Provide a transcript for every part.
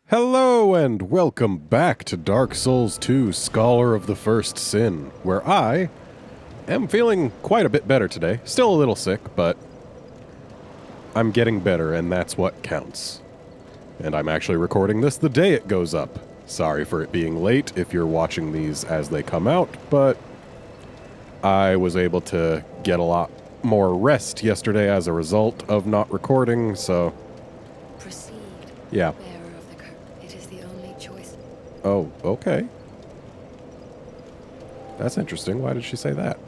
Hello and welcome back to Dark Souls 2 Scholar of the First Sin, where I am feeling quite a bit better today. Still a little sick, but I'm getting better and that's what counts. And I'm actually recording this the day it goes up. Sorry for it being late if you're watching these as they come out, but I was able to get a lot more rest yesterday as a result of not recording, so Proceed. yeah. Bearer of the curse. It is the only choice. Oh, okay. That's interesting. Why did she say that?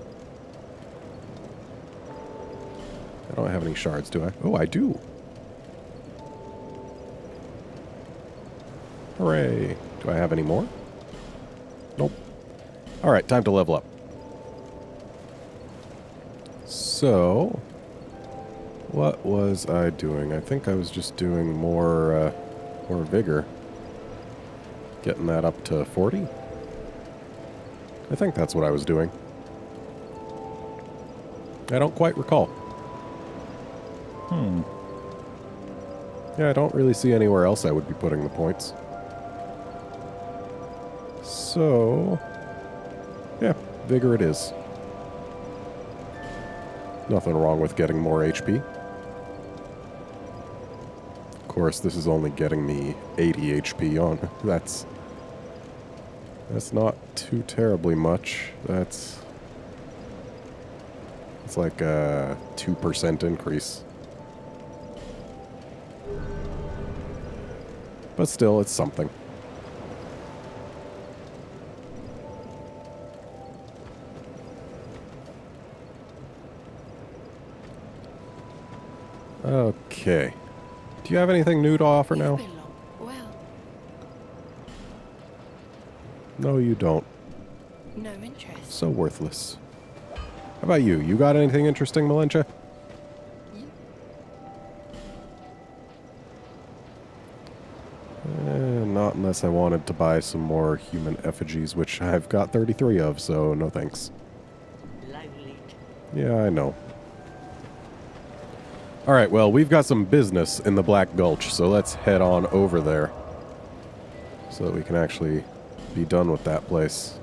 I don't have any shards, do I? Oh, I do. Hooray. Do I have any more? Nope. Alright, time to level up. So, what was I doing? I think I was just doing more vigor. Getting that up to 40? I think that's what I was doing. I don't quite recall. Yeah, I don't really see anywhere else I would be putting the points. So, yeah, vigor it is. Nothing wrong with getting more HP. Of course, this is only getting me 80 HP on. That's not too terribly much. It's like a 2% increase. But still, it's something. Okay. Do you have anything new to offer now? Well, No, you don't. no interest. So worthless. How about you? You got anything interesting, Malentia? Not unless I wanted to buy some more human effigies, which I've got 33 of, so no thanks. Lonely. Yeah, I know. Alright, well, we've got some business in the Black Gulch, so let's head on over there. So that we can actually be done with that place.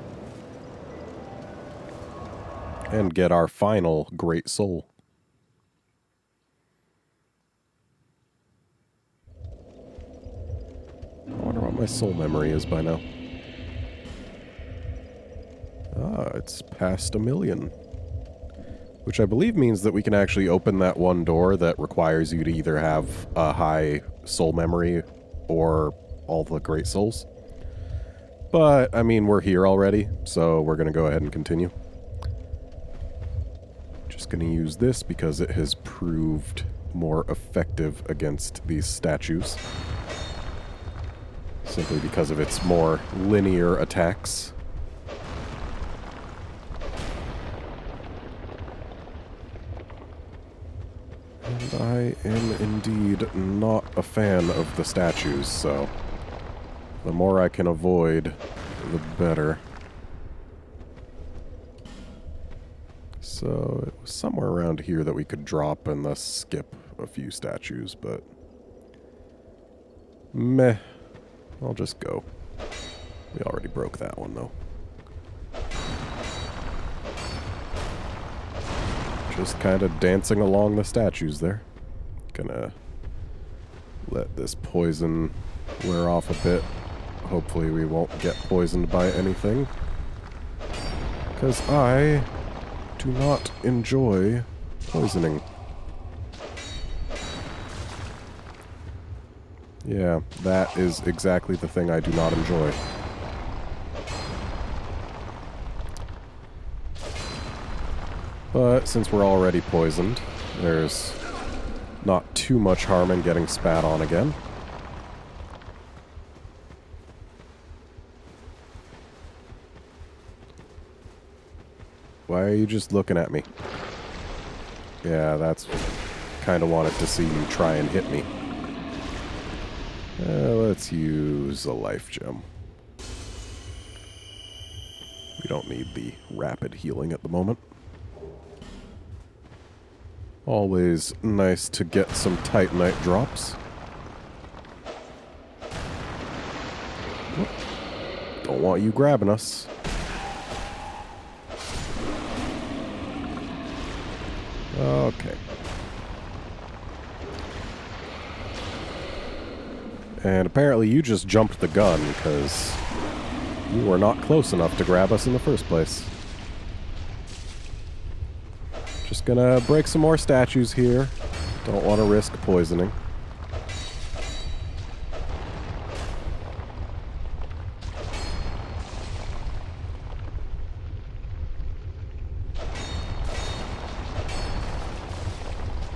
And get our final Great Soul. I wonder what my soul memory is by now. Ah, it's past 1,000,000. Which I believe means that we can actually open that one door that requires you to either have a high soul memory or all the great souls. But, I mean, we're here already, so we're going to go ahead and continue. Just going to use this because it has proved more effective against these statues. Simply because of its more linear attacks. And I am indeed not a fan of the statues, so the more I can avoid, the better. So it was somewhere around here that we could drop and thus skip a few statues, but meh, I'll just go. We already broke that one, though. Just kind of dancing along the statues there. Gonna let this poison wear off a bit. Hopefully we won't get poisoned by anything. Because I do not enjoy poisoning. Yeah, that is exactly the thing I do not enjoy. But since we're already poisoned, there's not too much harm in getting spat on again. Why are you just looking at me? Yeah, that's... kind of wanted to see you try and hit me. Let's use a life gem. We don't need the rapid healing at the moment. Always nice to get some Titanite drops. Don't want you grabbing us. Okay. And apparently you just jumped the gun, because you were not close enough to grab us in the first place. Just gonna break some more statues here. Don't want to risk poisoning.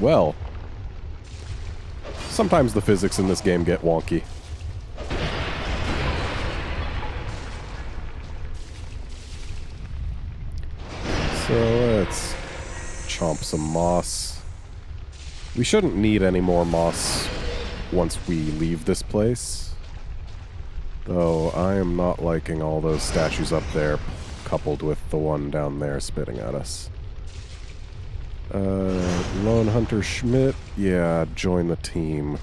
Well, sometimes the physics in this game get wonky. So let's chomp some moss. We shouldn't need any more moss once we leave this place. Though I am not liking all those statues up there coupled with the one down there spitting at us. Lone Hunter Schmidt, yeah, join the team.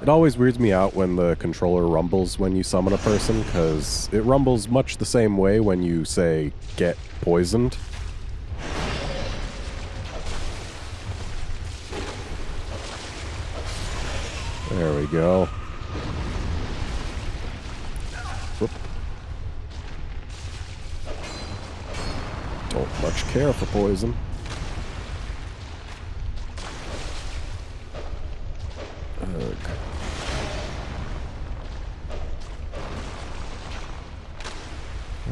It always weirds me out when the controller rumbles when you summon a person, because it rumbles much the same way when you, say, get poisoned. There we go. Whoop. Don't much care for poison. Ugh.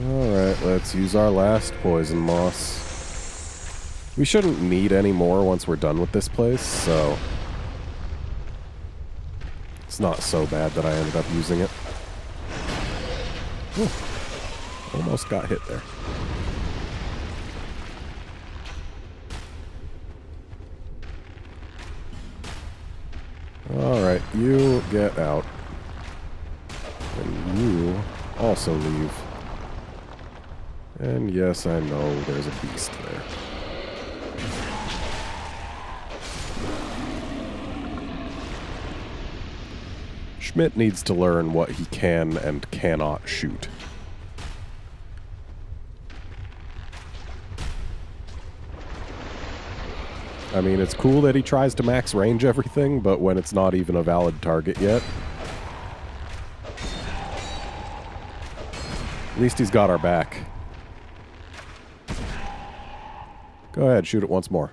Alright, let's use our last poison moss. We shouldn't need any more once we're done with this place, so it's not so bad that I ended up using it. Ooh. Almost got hit there. Alright, you get out. And you also leave. And yes, I know there's a beast there. Schmidt needs to learn what he can and cannot shoot. I mean, it's cool that he tries to max range everything, but when it's not even a valid target yet. At least he's got our back. Go ahead, shoot it once more.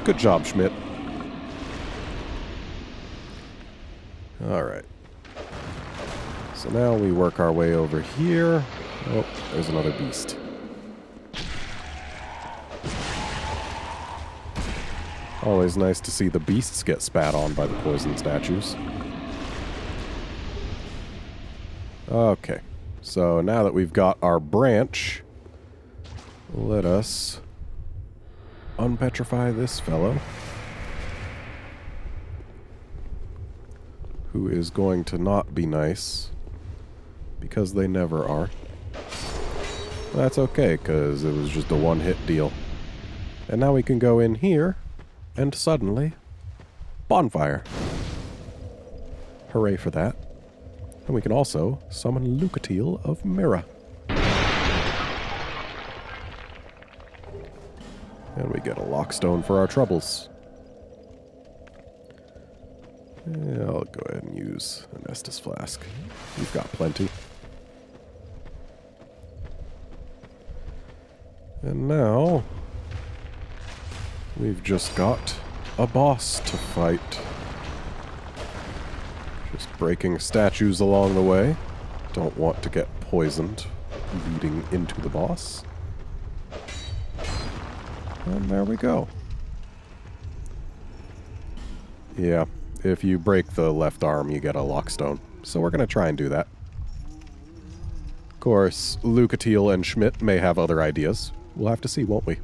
Good job, Schmidt. Alright. So now we work our way over here. Oh, there's another beast. Always nice to see the beasts get spat on by the poison statues. Okay. So now that we've got our branch, let us unpetrify this fellow, who is going to not be nice, because they never are. But that's okay, because it was just a one-hit deal. And now we can go in here, and suddenly, bonfire. Hooray for that. And we can also summon Lucatiel of Mira. And we get a lockstone for our troubles. Yeah, I'll go ahead and use an Estus flask. We've got plenty. And now, we've just got a boss to fight. Just breaking statues along the way. Don't want to get poisoned leading into the boss. And there we go. Yeah, if you break the left arm, you get a lockstone. So we're going to try and do that. Of course, Lucatiel and Schmidt may have other ideas. We'll have to see, won't we?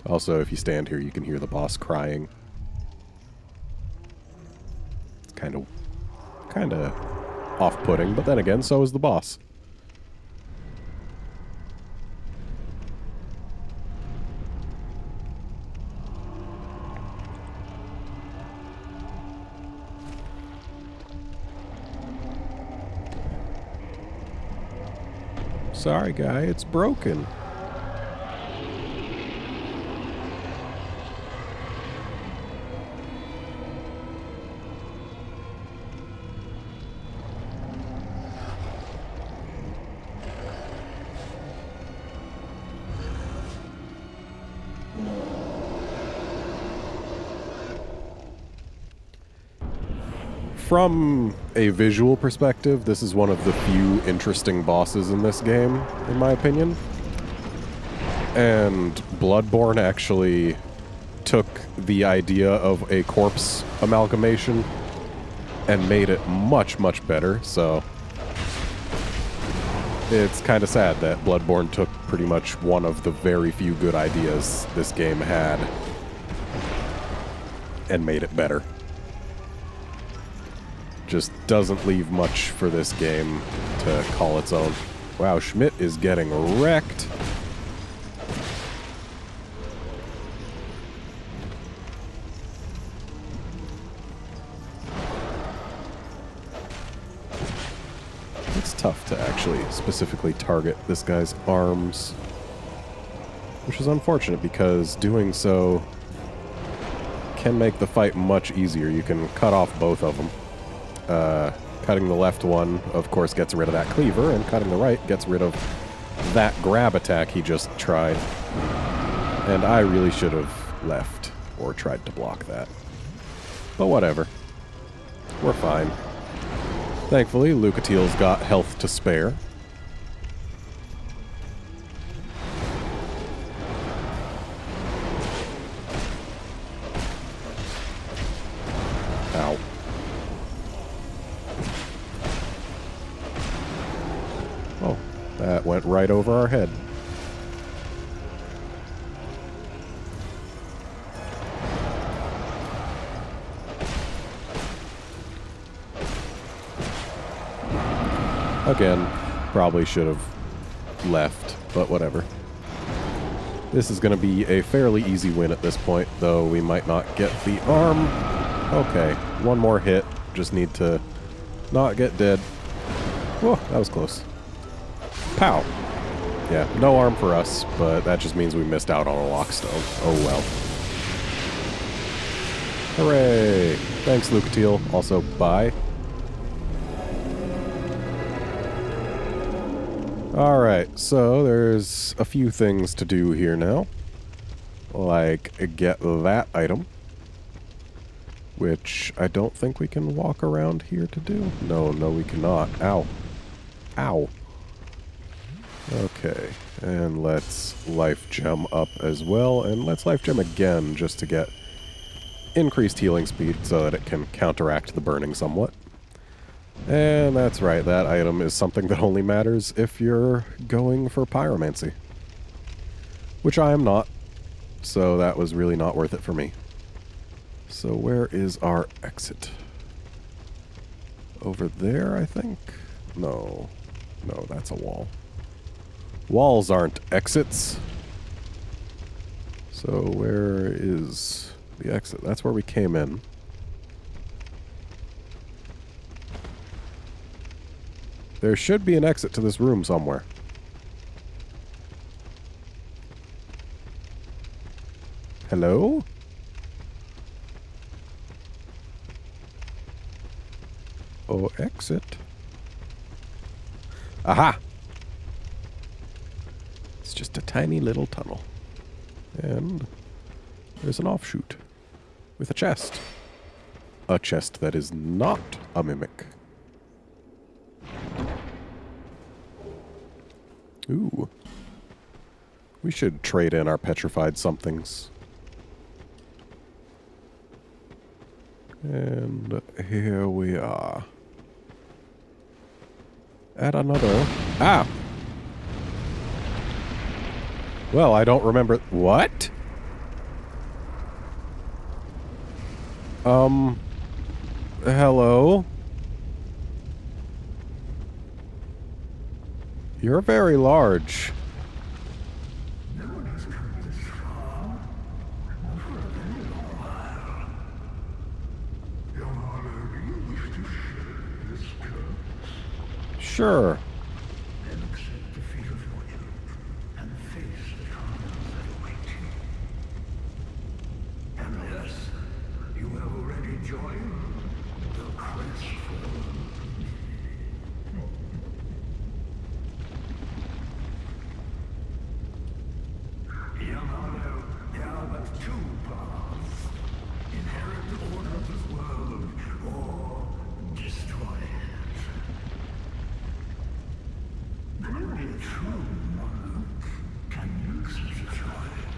Also, if you stand here, you can hear the boss crying. It's kind of off-putting, but then again, so is the boss. Sorry, guy, it's broken. From a visual perspective, this is one of the few interesting bosses in this game, in my opinion. And Bloodborne actually took the idea of a corpse amalgamation and made it much, much better, so it's kind of sad that Bloodborne took pretty much one of the very few good ideas this game had and made it better. Just doesn't leave much for this game to call its own. Wow, Schmidt is getting wrecked. It's tough to actually specifically target this guy's arms, which is unfortunate because doing so can make the fight much easier. You can cut off both of them. Cutting the left one, of course, gets rid of that cleaver, and cutting the right gets rid of that grab attack he just tried. And I really should have left or tried to block that. But whatever. We're fine. Thankfully, Lucatiel's got health to spare. Ow. Oh, that went right over our head. Again, probably should have left, but whatever. This is going to be a fairly easy win at this point, though we might not get the arm. Okay, one more hit. Just need to not get dead. Whoa, that was close. Pow. Yeah, no arm for us, but that just means we missed out on a lockstone. Oh well. Hooray! Thanks, Lucatiel. Also, bye. Alright, so there's a few things to do here now. Like, get that item. Which I don't think we can walk around here to do. No, we cannot. Ow. Ow. Okay, and let's life gem up as well, and let's life gem again just to get increased healing speed so that it can counteract the burning somewhat. And that's right, that item is something that only matters if you're going for pyromancy. Which I am not, so that was really not worth it for me. So where is our exit? Over there, I think? No, that's a wall. Walls aren't exits. So where is the exit? That's where we came in. There should be an exit to this room somewhere. Hello? Oh, exit. Aha! It's just a tiny little tunnel. And there's an offshoot with a chest. A chest that is not a mimic. Ooh. We should trade in our petrified somethings. And here we are. At another... Ah! Well, I don't remember... What? Hello? You're very large. Sure. two paths. Inherit the order of this world, or destroy it. Then only a true monarch can make such a choice.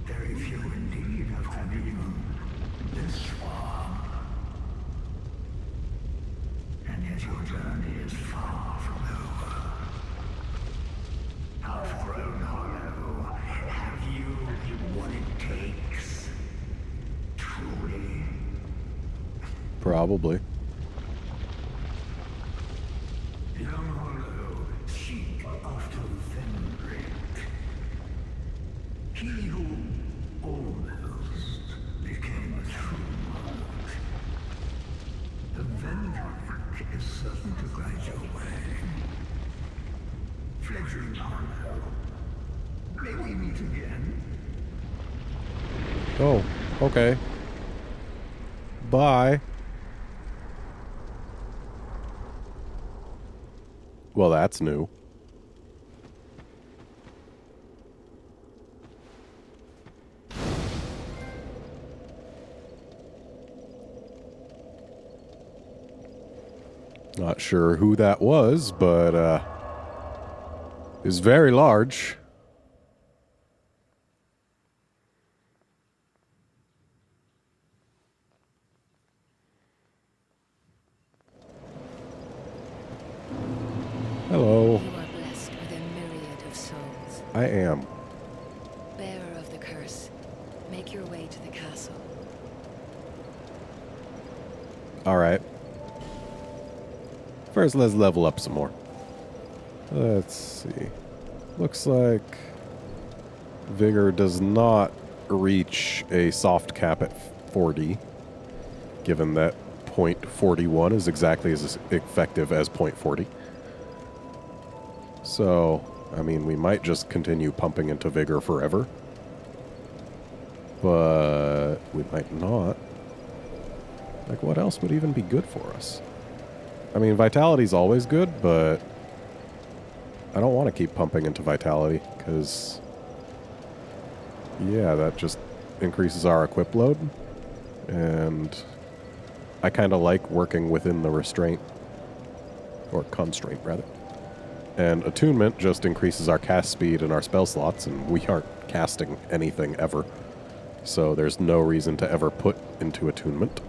Very few indeed have come even this far. And yet your journey is far from over. Outgrown Hollow, have you what it takes? Truly? Probably. Young Hollow, seek after Vendrick. He who almost became a true monarch. The Vendrick is certain to guide your way. Fledgling Hollow, may we meet again? Oh, okay. Bye. Well, that's new. Not sure who that was, but is very large. Hello. You are blessed with a myriad of souls. I am. Bearer of the curse, make your way to the castle. Alright. First, let's level up some more. Let's see. Looks like Vigor does not reach a soft cap at 40, given that .41 is exactly as effective as .40. So, I mean, we might just continue pumping into Vigor forever. But we might not. Like, what else would even be good for us? I mean, Vitality's always good, but I don't want to keep pumping into Vitality, because, yeah, that just increases our equip load, and I kind of like working within the restraint, or constraint, rather. And Attunement just increases our cast speed and our spell slots, and we aren't casting anything ever, so there's no reason to ever put into Attunement.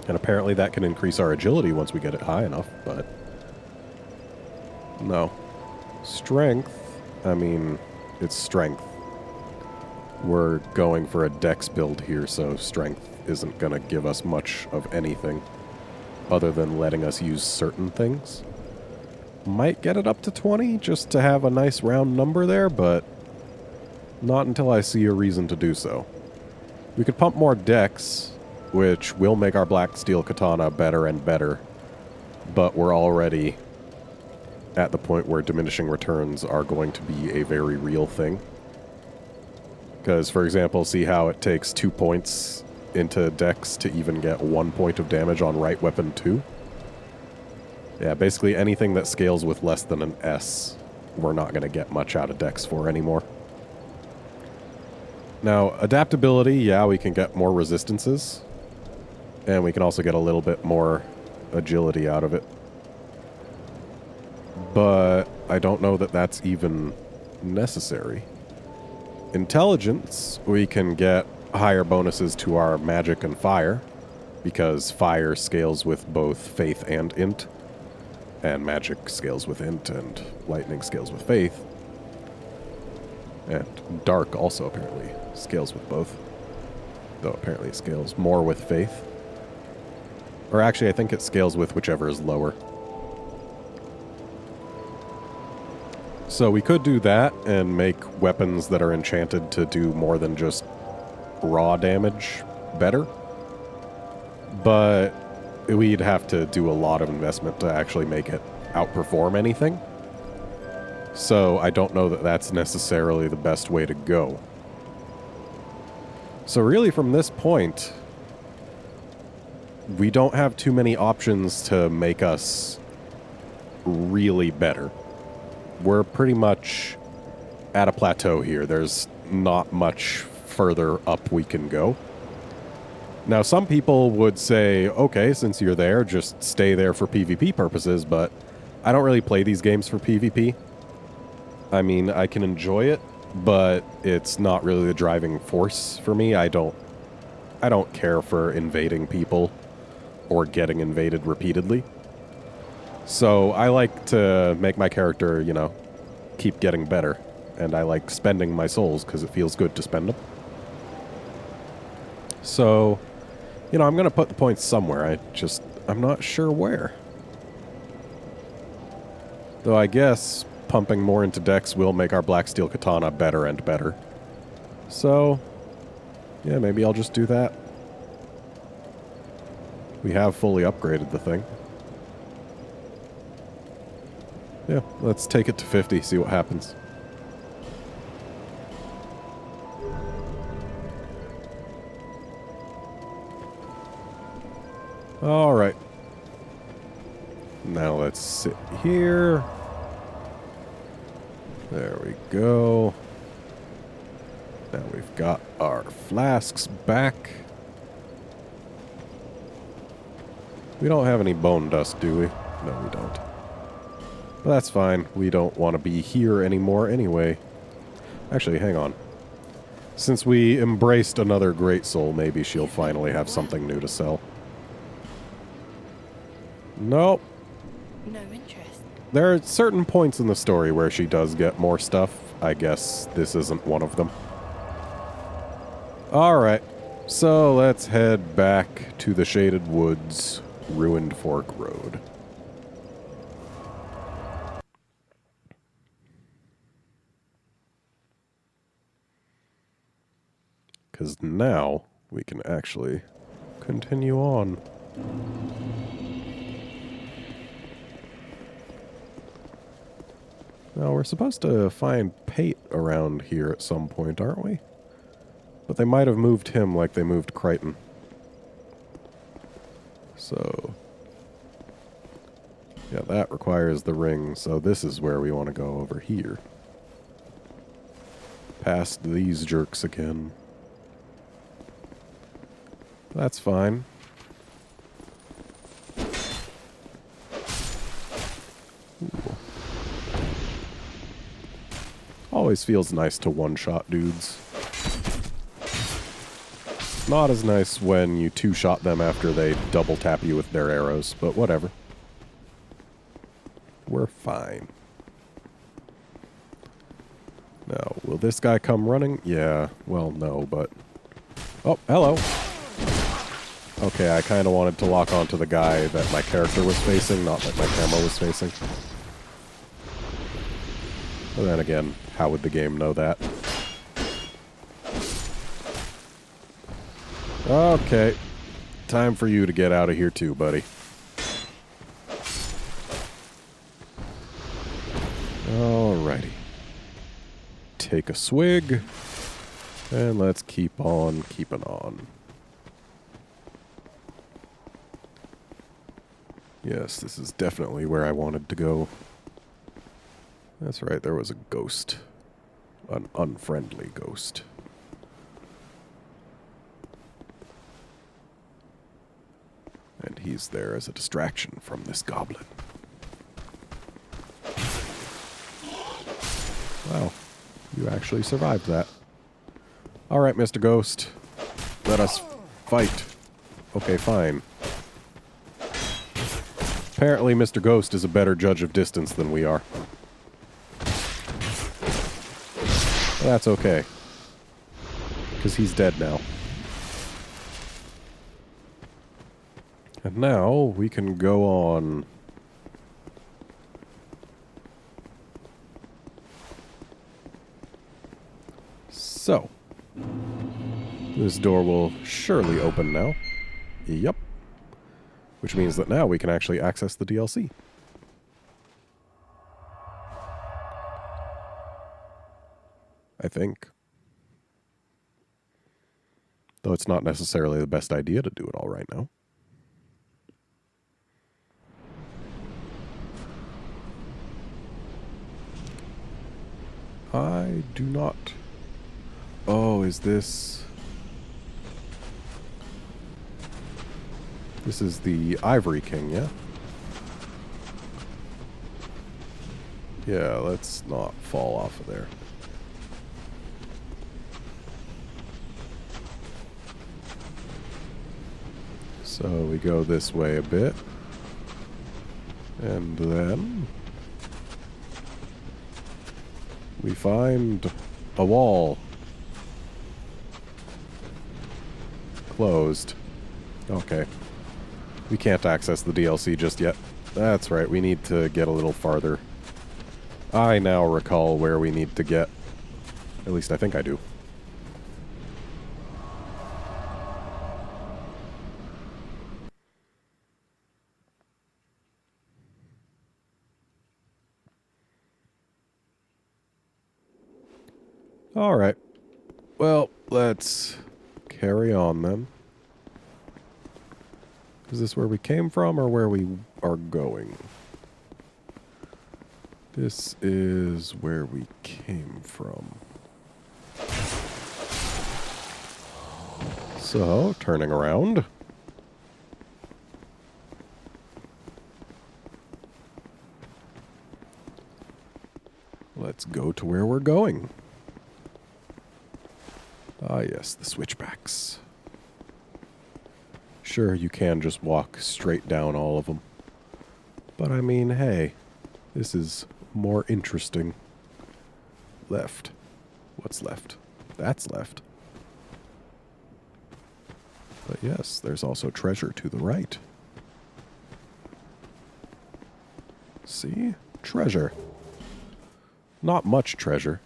And apparently that can increase our agility once we get it high enough, but no. Strength, I mean, it's strength. We're going for a dex build here, so strength isn't going to give us much of anything other than letting us use certain things. Might get it up to 20 just to have a nice round number there, but not until I see a reason to do so. We could pump more dex, which will make our Black Steel Katana better and better, but we're already at the point where diminishing returns are going to be a very real thing. Because, for example, see how it takes 2 points into dex to even get 1 point of damage on right weapon 2? Yeah, basically anything that scales with less than an S, we're not going to get much out of dex for anymore. Now, adaptability, yeah, we can get more resistances, and we can also get a little bit more agility out of it. But I don't know that that's even necessary. Intelligence, we can get higher bonuses to our magic and fire, because fire scales with both faith and int, and magic scales with int, and lightning scales with faith. And dark also apparently scales with both, though apparently it scales more with faith. Or actually, I think it scales with whichever is lower. So we could do that and make weapons that are enchanted to do more than just raw damage better. But we'd have to do a lot of investment to actually make it outperform anything. So I don't know that that's necessarily the best way to go. So really from this point, we don't have too many options to make us really better. We're pretty much at a plateau here. There's not much further up we can go. Now, some people would say, okay, since you're there, just stay there for PvP purposes, but I don't really play these games for PvP. I mean, I can enjoy it, but it's not really the driving force for me. I don't care for invading people or getting invaded repeatedly. So I like to make my character, you know, keep getting better. And I like spending my souls because it feels good to spend them. So, you know, I'm going to put the points somewhere. I'm not sure where. Though I guess pumping more into Dex will make our Black Steel Katana better and better. So, yeah, maybe I'll just do that. We have fully upgraded the thing. Yeah, let's take it to 50, see what happens. Alright. Now let's sit here. There we go. Now we've got our flasks back. We don't have any bone dust, do we? No, we don't. But that's fine. We don't want to be here anymore anyway. Actually, hang on. Since we embraced another great soul, maybe she'll finally have something new to sell. Nope. No interest. There are certain points in the story where she does get more stuff. I guess this isn't one of them. Alright. So let's head back to the Shaded Woods, Ruined Fork Road. Because now we can actually continue on. Now, we're supposed to find Pate around here at some point, aren't we? But they might have moved him like they moved Crichton. So, yeah, that requires the ring, so this is where we want to go, over here. Past these jerks again. That's fine. Ooh. Always feels nice to one-shot dudes. Not as nice when you two-shot them after they double-tap you with their arrows, but whatever. We're fine. Now, will this guy come running? Yeah, well, no, but... Oh, hello! Okay, I kind of wanted to lock onto the guy that my character was facing, not that my camera was facing. But then again, how would the game know that? Okay. Time for you to get out of here too, buddy. Alrighty. Take a swig. And let's keep on keeping on. Yes, this is definitely where I wanted to go. That's right, there was a ghost. An unfriendly ghost. And he's there as a distraction from this goblin. Wow, you actually survived that. Alright, Mr. Ghost. Let us fight. Okay, fine. Apparently, Mr. Ghost is a better judge of distance than we are. That's okay. Because he's dead now. And now, we can go on. So. This door will surely open now. Yep. Which means that now we can actually access the DLC. I think. Though it's not necessarily the best idea to do it all right now. I do not... Oh, is this... This is the Ivory King, yeah? Yeah, let's not fall off of there. So we go this way a bit. And then... we find a wall. Closed. Okay. We can't access the DLC just yet. That's right, we need to get a little farther. I now recall where we need to get. At least I think I do. Alright. Well, let's carry on then. Is this where we came from or where we are going? This is where we came from. So, turning around. Let's go to where we're going. Ah, yes, the switchbacks. Sure, you can just walk straight down all of them. But I mean, hey, this is more interesting. Left. What's left? That's left. But yes, there's also treasure to the right. See? Treasure. Not much treasure.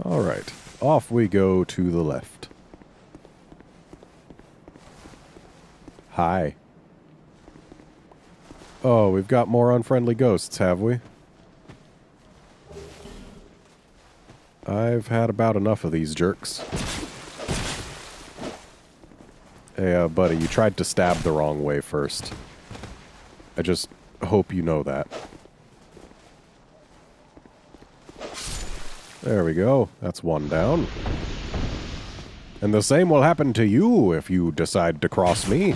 Alright, off we go to the left. Hi. Oh, we've got more unfriendly ghosts, have we? I've had about enough of these jerks. Hey, buddy, you tried to stab the wrong way first. I just hope you know that. There we go. That's one down. And the same will happen to you if you decide to cross me.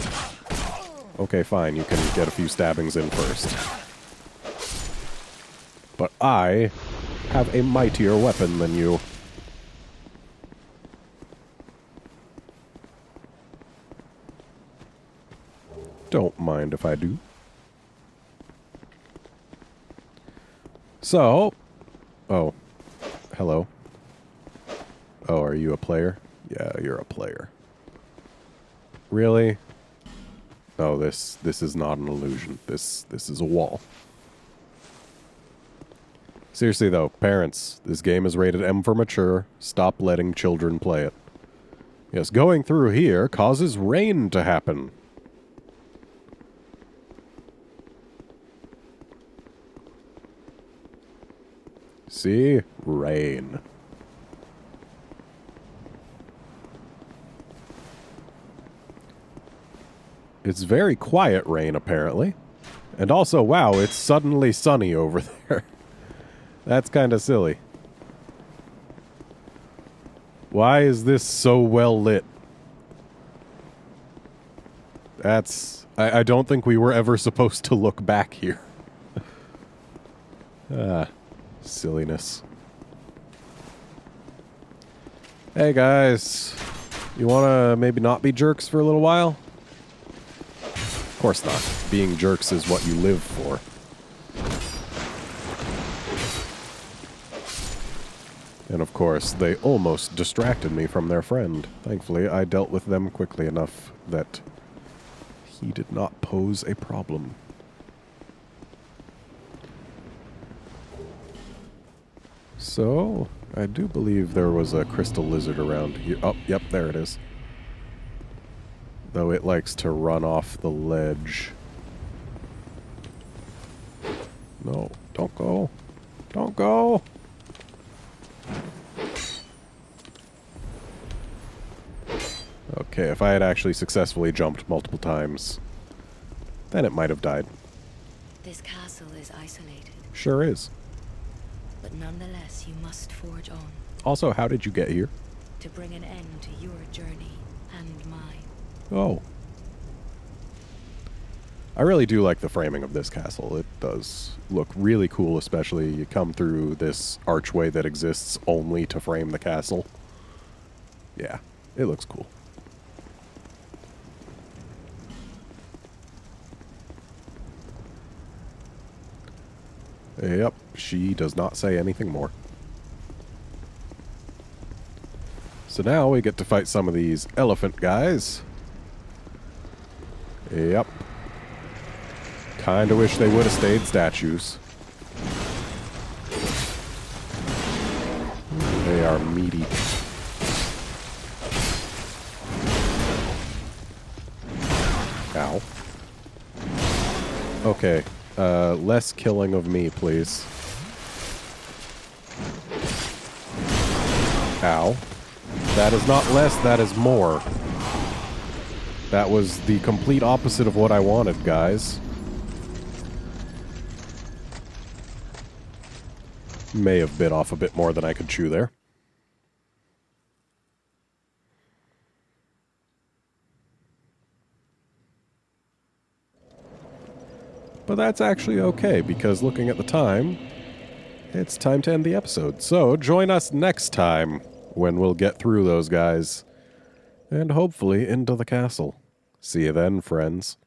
Okay, fine. You can get a few stabbings in first. But I have a mightier weapon than you. Don't mind if I do. So... Oh. Hello. Oh, are you a player? Yeah, you're a player. Really? Oh, this is not an illusion. This is a wall. Seriously though, parents, this game is rated M for mature. Stop letting children play it. Yes, going through here causes rain to happen. See? Rain. It's very quiet rain, apparently. And also, wow, it's suddenly sunny over there. That's kind of silly. Why is this so well lit? That's... I don't think we were ever supposed to look back here. Silliness. Hey guys, you wanna maybe not be jerks for a little while? Of course not. Being jerks is what you live for. And of course, they almost distracted me from their friend. Thankfully, I dealt with them quickly enough that he did not pose a problem. So, I do believe there was a crystal lizard around here. Oh, yep, there it is. Though it likes to run off the ledge. No, don't go. Don't go! Okay, if I had actually successfully jumped multiple times, then it might have died. This castle castle is isolated, Sure is. but nonetheless you must forge on Also, how did you get here? to bring an end to your journey and mine. Oh. I really do like the framing of this castle. It does look really cool, especially you come through this archway that exists only to frame the castle. Yeah, it looks cool. Yep, she does not say anything more. So now we get to fight some of these elephant guys. Yep. Kinda wish they would have stayed statues. They are meaty. Ow. Okay. Less killing of me, please. Ow. That is not less, that is more. That was the complete opposite of what I wanted, guys. May have bit off a bit more than I could chew there. But that's actually okay, because looking at the time, it's time to end the episode. So join us next time when we'll get through those guys and hopefully into the castle. See you then, friends.